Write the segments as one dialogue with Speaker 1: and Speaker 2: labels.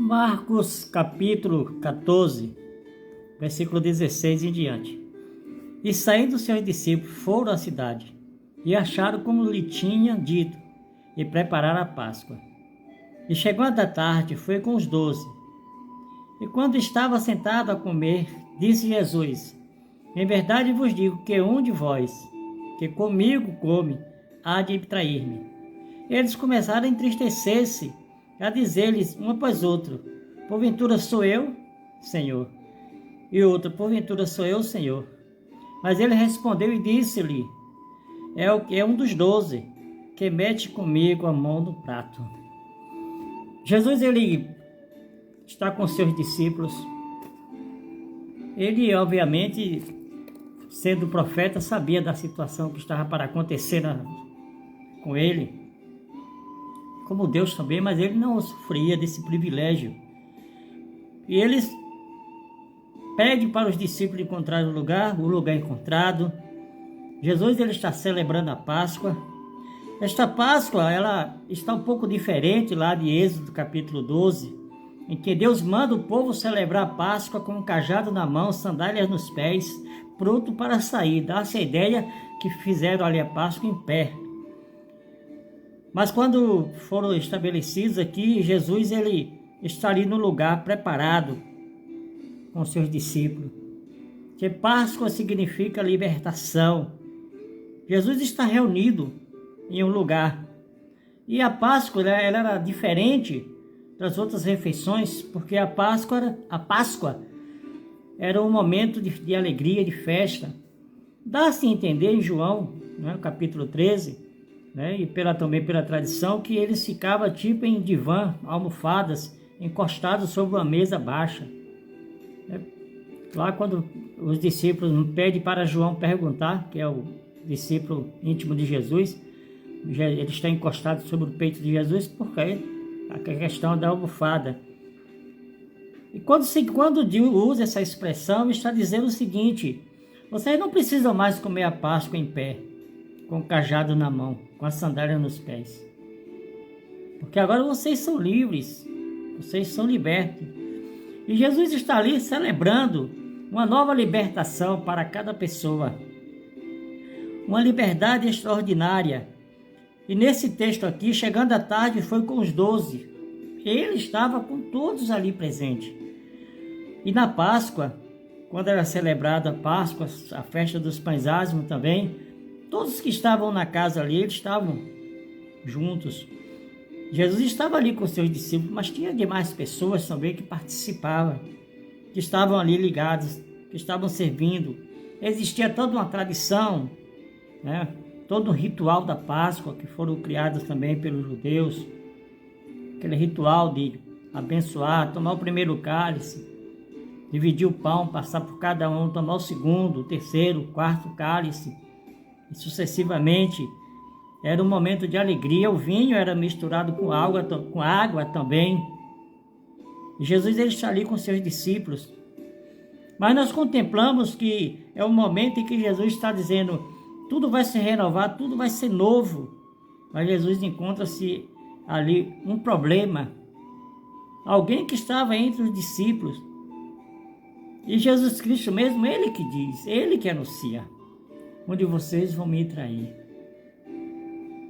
Speaker 1: Marcos capítulo 14, versículo 16 em diante. E saindo seus discípulos foram à cidade, e acharam como lhe tinha dito, e prepararam a Páscoa. E chegando a tarde, foi com os 12. E quando estava sentado a comer, disse Jesus: Em verdade vos digo que um de vós, que comigo come, há de trair-me. Eles começaram a entristecer-se, a dizer-lhes um após outro: Porventura sou eu, Senhor? E outro: Porventura sou eu, Senhor? Mas ele respondeu e disse-lhe: É um dos 12, que mete comigo a mão no prato. Jesus, ele está com seus discípulos. Ele, obviamente, sendo profeta, sabia da situação que estava para acontecer com ele, como Deus também, mas ele não sofria desse privilégio. E eles pedem para os discípulos encontrar o lugar encontrado. Jesus, ele está celebrando a Páscoa. Esta Páscoa, ela está um pouco diferente lá de Êxodo capítulo 12, em que Deus manda o povo celebrar a Páscoa com um cajado na mão, sandálias nos pés, pronto para sair. Dá-se a ideia que fizeram ali a Páscoa em pé. Mas quando foram estabelecidos aqui, Jesus, ele está ali no lugar preparado com seus discípulos. Que Páscoa significa libertação. Jesus está reunido em um lugar. E a Páscoa, ela era diferente das outras refeições, porque a Páscoa era um momento de alegria, de festa. Dá-se a entender em João, né, capítulo 13, né, e também pela tradição, que eles ficavam tipo em divã, almofadas, encostados sobre uma mesa baixa. Lá quando os discípulos pedem para João perguntar, que é o discípulo íntimo de Jesus, ele está encostado sobre o peito de Jesus, porque a questão da almofada. E quando Deus usa essa expressão, está dizendo o seguinte: vocês não precisam mais comer a Páscoa em pé, com o cajado na mão, com a sandália nos pés. Porque agora vocês são livres, vocês são libertos. E Jesus está ali celebrando uma nova libertação para cada pessoa. Uma liberdade extraordinária. E nesse texto aqui, chegando à tarde, foi com os 12. Ele estava com todos ali presentes. E na Páscoa, quando era celebrada a Páscoa, a festa dos pães ázimos também, todos que estavam na casa ali, eles estavam juntos. Jesus estava ali com seus discípulos, mas tinha demais pessoas também que participavam, que estavam ali ligados, que estavam servindo. Existia toda uma tradição, né? Todo um ritual da Páscoa que foram criados também pelos judeus. Aquele ritual de abençoar, tomar o primeiro cálice, dividir o pão, passar por cada um, tomar o segundo, o terceiro, o quarto cálice, e sucessivamente. Era um momento de alegria. O vinho era misturado com água também. E Jesus, ele está ali com seus discípulos. Mas nós contemplamos que é um momento em que Jesus está dizendo: tudo vai se renovar, tudo vai ser novo. Mas Jesus encontra-se ali um problema. Alguém que estava entre os discípulos. E Jesus Cristo mesmo, ele que diz, ele que anuncia: onde vocês vão me trair.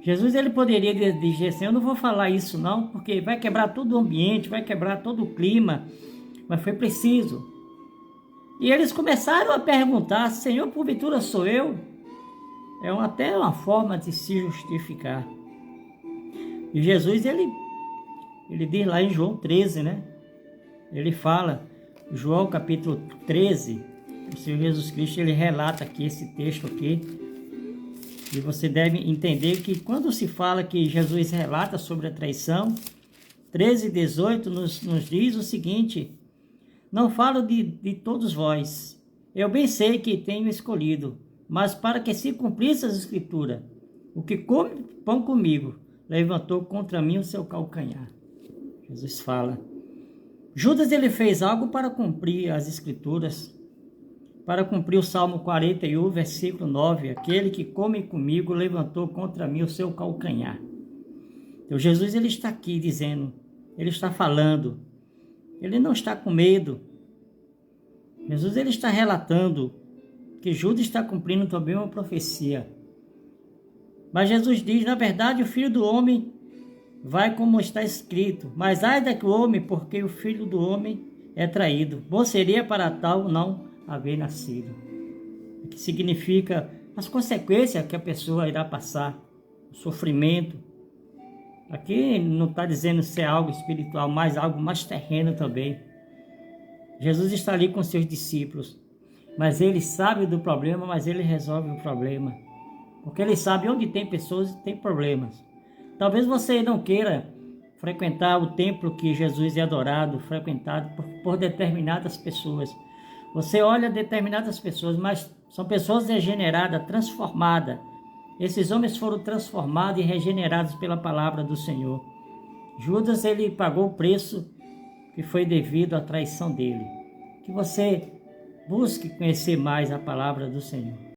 Speaker 1: Jesus, ele poderia dizer assim: eu não vou falar isso não, porque vai quebrar todo o ambiente, vai quebrar todo o clima. Mas foi preciso. E eles começaram a perguntar: Senhor, porventura sou eu? Até uma forma de se justificar. E Jesus, ele diz lá em João 13, né? Ele fala, João capítulo 13, o Senhor Jesus Cristo, ele relata aqui esse texto aqui. E você deve entender que quando se fala que Jesus relata sobre a traição, 13:18 nos diz o seguinte: não falo de todos vós, eu bem sei que tenho escolhido, mas para que se cumprisse as escrituras, o que come pão comigo, levantou contra mim o seu calcanhar. Jesus fala. Judas, ele fez algo para cumprir as escrituras, para cumprir o Salmo 41, versículo 9, aquele que come comigo levantou contra mim o seu calcanhar. Então Jesus, ele está aqui dizendo, ele está falando ele não está com medo. Jesus ele está relatando que Judas está cumprindo também uma profecia. Mas Jesus diz, na verdade, o Filho do Homem vai como está escrito. Mas ai daquele homem, porque o Filho do Homem é traído. Bom seria para tal não haver nascido. O que significa as consequências que a pessoa irá passar, o sofrimento. Aqui não está dizendo ser algo espiritual, mas algo mais terreno também. Jesus está ali com seus discípulos, mas ele sabe do problema, mas ele resolve o problema. Porque ele sabe onde tem pessoas tem problemas. Talvez você não queira frequentar o templo que Jesus é adorado, frequentado por determinadas pessoas. Você olha determinadas pessoas, mas são pessoas degeneradas, transformadas. Esses homens foram transformados e regenerados pela palavra do Senhor. Judas, ele pagou o preço que foi devido à traição dele. Que você busque conhecer mais a palavra do Senhor.